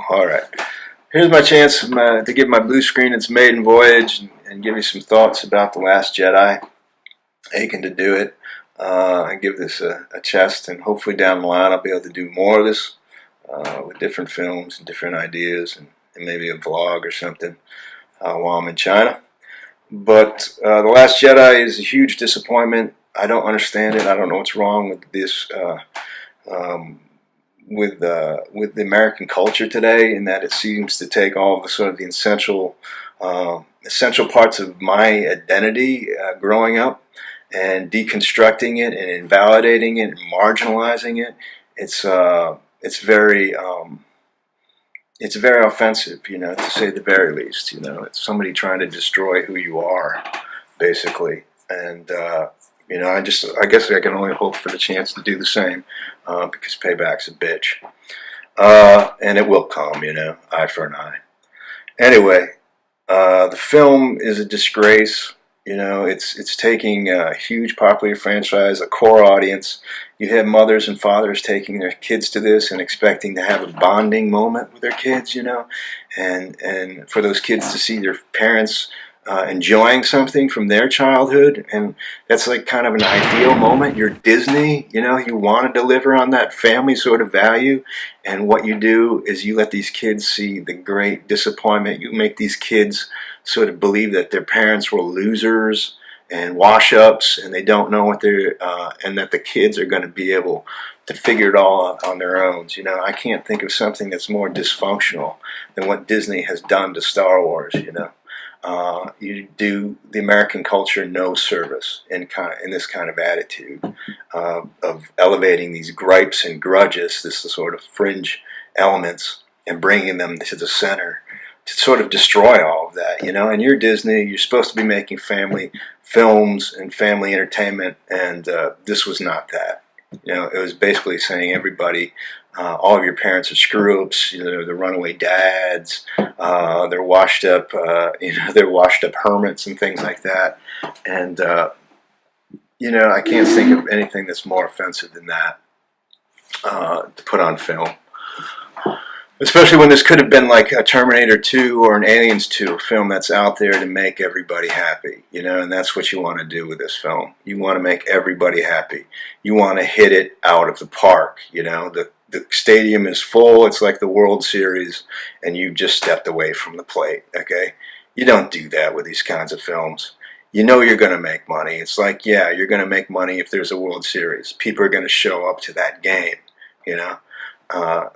All right. Here's my chance to give my blue screen its maiden voyage and give you some thoughts about The Last Jedi. Aching to do it and give this a test, and hopefully down the line I'll be able to do more of this with different films and different ideas and maybe a vlog or something while I'm in China. But The Last Jedi is a huge disappointment. I don't understand it. I don't know what's wrong with this. With the American culture today, in that it seems to take all the sort of the essential parts of my identity growing up and deconstructing it and invalidating it and marginalizing it. It's very offensive, to say the very least. It's somebody trying to destroy who you are, basically, and I guess I can only hope for the chance to do the same, because payback's a bitch, and it will come, eye for an eye. Anyway, the film is a disgrace. It's taking a huge popular franchise, a core audience. You have mothers and fathers taking their kids to this and expecting to have a bonding moment with their kids, and for those kids to see their parents enjoying something from their childhood, and that's like kind of an ideal moment. You're Disney, you want to deliver on that family sort of value, and what you do is you let these kids see the great disappointment. You make these kids sort of believe that their parents were losers and wash-ups, and they don't know what they're, and that the kids are going to be able to figure it all out on their own. I can't think of something that's more dysfunctional than what Disney has done to Star Wars. You do the American culture no service in this kind of attitude of elevating these gripes and grudges, this sort of fringe elements, and bringing them to the center to sort of destroy all of that. And you're Disney, you're supposed to be making family films and family entertainment, and this was not that. It was basically saying everybody, all of your parents are screw-ups. They're the runaway dads. They're washed up. They're washed up hermits and things like that. And I can't think of anything that's more offensive than that to put on film. Especially when this could have been like a Terminator 2 or an Aliens 2 film that's out there to make everybody happy, and that's what you want to do with this film. You want to make everybody happy. You want to hit it out of the park, The stadium is full. It's like the World Series, and you just stepped away from the plate, okay? You don't do that with these kinds of films. You're going to make money. It's like, yeah, you're going to make money if there's a World Series. People are going to show up to that game,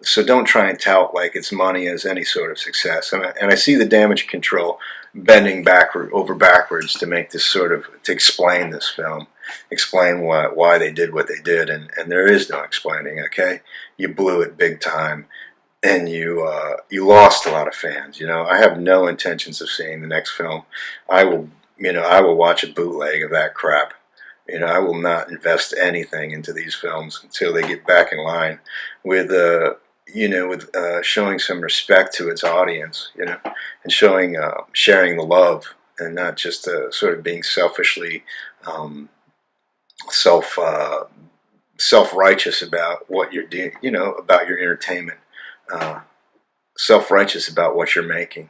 So don't try and tout like it's money as any sort of success. And I see the damage control bending backwards to make this to explain this film, explain why they did what they did, and there is no explaining. Okay, you blew it big time, and you lost a lot of fans. I have no intentions of seeing the next film. I will watch a bootleg of that crap. I will not invest anything into these films until they get back in line with showing some respect to its audience, and sharing the love, and not just sort of being selfishly self-righteous about what you're doing, about your entertainment, self-righteous about what you're making,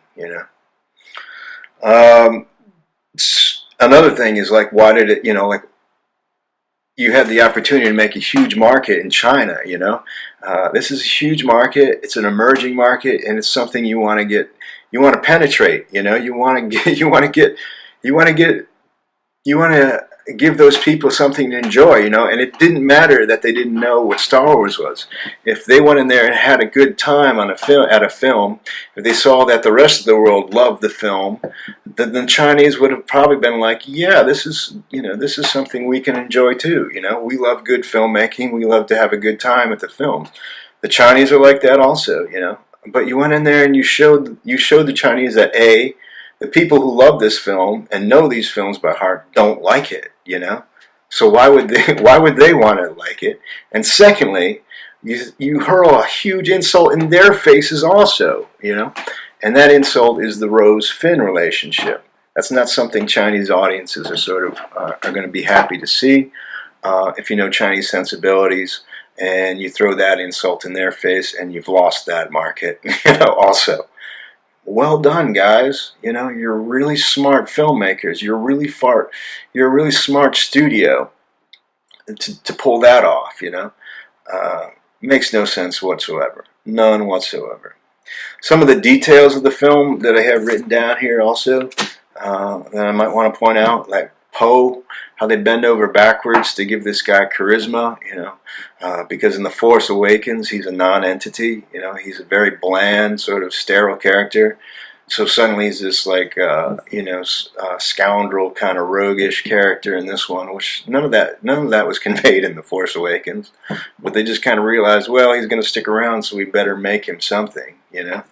Another thing is, like, why did it, you had the opportunity to make a huge market in China, This is a huge market. It's an emerging market, and it's something you want to penetrate, You want to give those people something to enjoy, and it didn't matter that they didn't know what Star Wars was. If they went in there and had a good time at a film, if they saw that the rest of the world loved the film, then the Chinese would have probably been like, yeah, this is something we can enjoy too. We love good filmmaking. We love to have a good time at the film. The Chinese are like that also, But you went in there and you showed the Chinese that the people who love this film and know these films by heart don't like it, So why would they want to like it? And secondly, you hurl a huge insult in their faces also, And that insult is the Rose-Finn relationship. That's not something Chinese audiences are going to be happy to see. If you know Chinese sensibilities, and you throw that insult in their face, and you've lost that market. Also, well done, guys. You're really smart filmmakers. You're a really smart studio to pull that off. Makes no sense whatsoever. None whatsoever. Some of the details of the film that I have written down here also that I might want to point out, like Poe, how they bend over backwards to give this guy charisma, because in The Force Awakens he's a non-entity, he's a very bland, sort of sterile character. So suddenly he's this scoundrel kind of roguish character in this one, which none of that was conveyed in The Force Awakens. But they just kind of realized, well, he's going to stick around, so we better make him something, The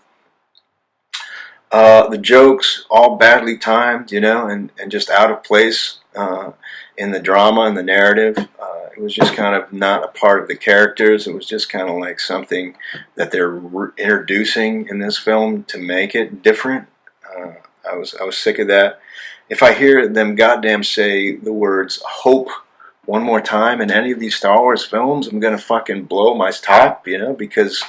jokes, all badly timed, and just out of place in the drama and the narrative. It was just kind of not a part of the characters. It was just kind of like something that they're introducing in this film to make it different. I was sick of that. If I hear them goddamn say the words hope one more time in any of these Star Wars films, I'm gonna fucking blow my top, because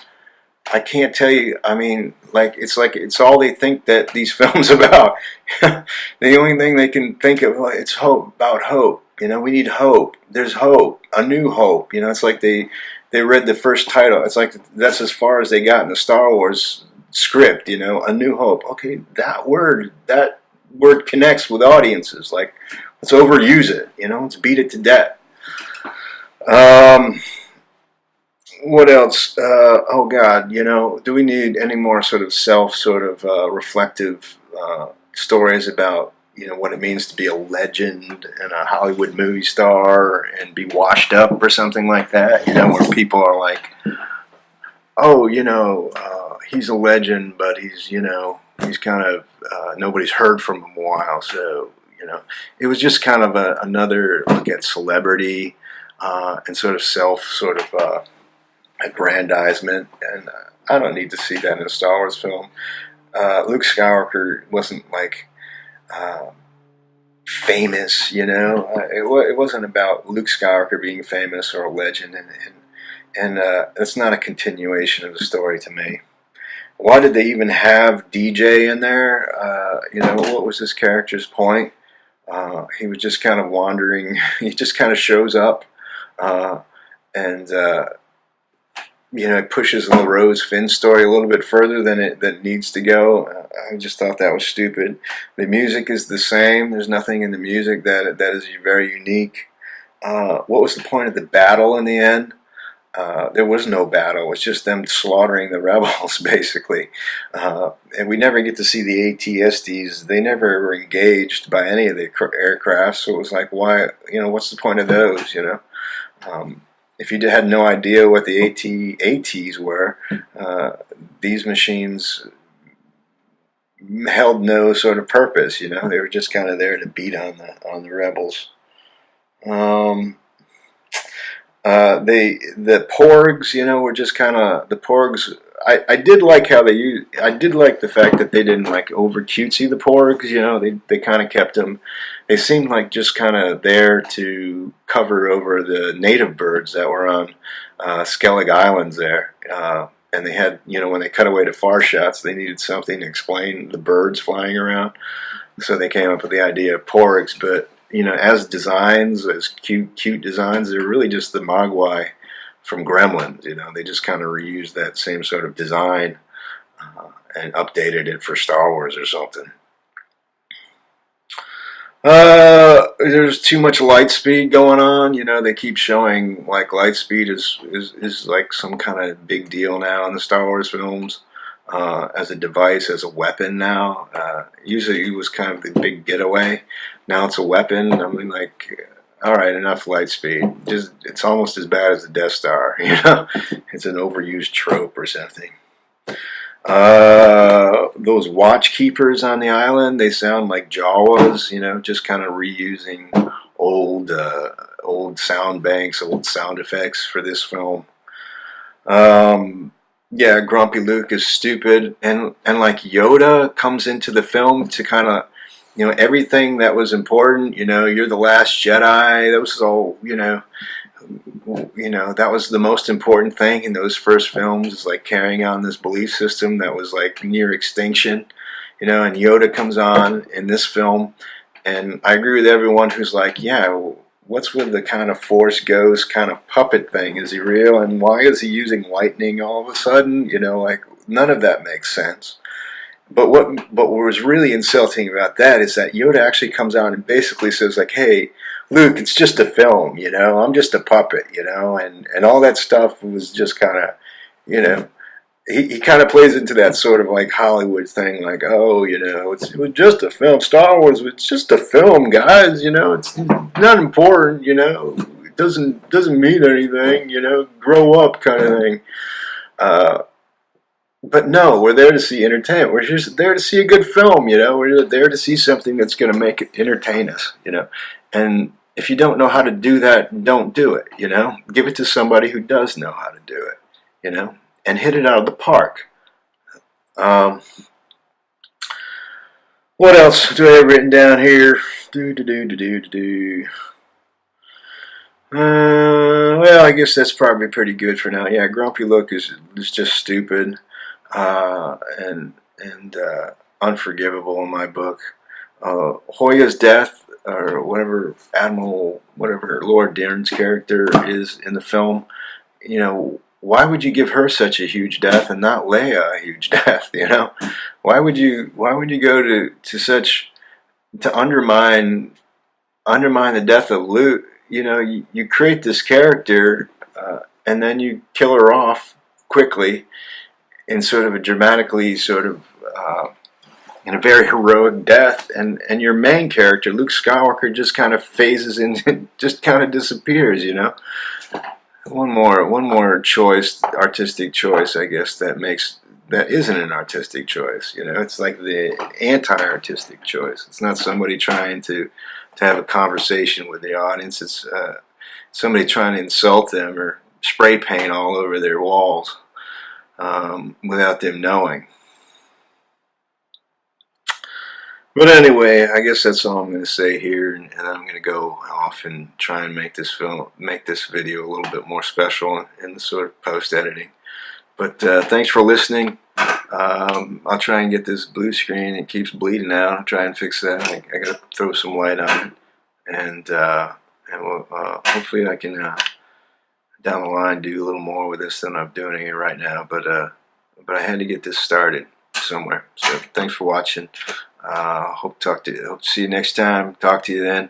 I can't tell you. I mean, it's all they think that these films about. The only thing they can think of, it's hope, about hope. We need hope. There's hope, a new hope. It's like they read the first title. It's like that's as far as they got in the Star Wars script. A new hope. Okay, that word connects with audiences. Like, let's overuse it. Let's beat it to death. What else? Oh God, do we need any more sort of reflective stories about what it means to be a legend and a Hollywood movie star and be washed up or something like that? Where people are like, oh, he's a legend, but he's kind of nobody's heard from him in a while, so it was just kind of another look at celebrity and sort of aggrandizement, and I don't need to see that in a Star Wars film. Luke Skywalker wasn't like famous, it wasn't about Luke Skywalker being famous or a legend, and it's not a continuation of the story to me. Why did they even have DJ in there? What was this character's point? He was just kind of wandering. He just kind of shows up, and it pushes the Rose Finn story a little bit further than it needs to go. I just thought that was stupid. The music is the same. There's nothing in the music that is very unique. What was the point of the battle in the end? There was no battle. It's just them slaughtering the rebels, basically. And we never get to see the AT-STs. They never were engaged by any of the aircraft. So it was like, why? What's the point of those? If you had no idea what the AT-ATs were, these machines held no sort of purpose. They were just kind of there to beat on the rebels. The Porgs, were just kind of the Porgs. I did like how I did like the fact that they didn't like over cutesy the Porgs. They kind of kept them. They seemed like just kind of there to cover over the native birds that were on Skellig Islands there. And they had, when they cut away to far shots, they needed something to explain the birds flying around. So they came up with the idea of Porgs. But, as designs, as cute designs, they're really just the Mogwai from Gremlins. They just kind of reused that same sort of design and updated it for Star Wars or something. There's too much light speed going on. They keep showing like light speed is like some kind of big deal now in the Star Wars films, as a device, as a weapon now. Usually it was kind of the big getaway. Now it's a weapon. I mean, like, all right, enough light speed. It's almost as bad as the Death Star. It's an overused trope or something. Those watch keepers on the island, they sound like Jawas, just kind of reusing old sound banks, old sound effects for this film. Yeah, Grumpy Luke is stupid, and like Yoda comes into the film to kind of, everything that was important, you're the Last Jedi, that was all, you know, that was the most important thing in those first films, is like carrying on this belief system that was like near extinction, you know. And Yoda comes on in this film, and I agree with everyone who's like, yeah, what's with the kind of Force ghost kind of puppet thing? Is he real? And why is he using lightning all of a sudden? You know, like, none of that makes sense. But what was really insulting about that is that Yoda actually comes out and basically says, like, hey, Luke, it's just a film, you know, I'm just a puppet, you know, and all that stuff was just kind of, you know, he kind of plays into that sort of like Hollywood thing, like, oh, you know, it was just a film. Star Wars was just a film, guys, you know, it's not important, you know, it doesn't mean anything, you know, grow up kind of thing. But no, we're there to see entertainment. We're just there to see a good film, you know. We're there to see something that's going to make it entertain us, you know. And if you don't know how to do that, don't do it, you know. Give it to somebody who does know how to do it, you know, and hit it out of the park. What else do I have written down here? Well, I guess that's probably pretty good for now. Yeah, Grumpy Look is just stupid, and unforgivable in my book. Hoya's death, or whatever Admiral, whatever Lord Darren's character is in the film, you know, why would you give her such a huge death and not Leia a huge death? You know, why would you go to such, to undermine the death of Luke? You know, you create this character, and then you kill her off quickly in sort of a dramatically sort of in a very heroic death, and your main character, Luke Skywalker, just kind of phases in and just kind of disappears, you know. One more choice, artistic choice, I guess, that isn't an artistic choice, you know. It's like the anti-artistic choice. It's not somebody trying to have a conversation with the audience. It's somebody trying to insult them or spray paint all over their walls without them knowing. But anyway, I guess that's all I'm going to say here, and I'm going to go off and try and make this video a little bit more special in the sort of post-editing. But thanks for listening. I'll try and get this blue screen. It keeps bleeding out. I'll try and fix that. I got to throw some light on it, and we'll, hopefully I can down the line do a little more with this than I'm doing it right now. But I had to get this started somewhere. So thanks for watching. Hope to see you next time. Talk to you then.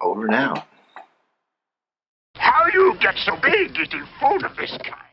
Over and out. How you get so big eating food of this kind?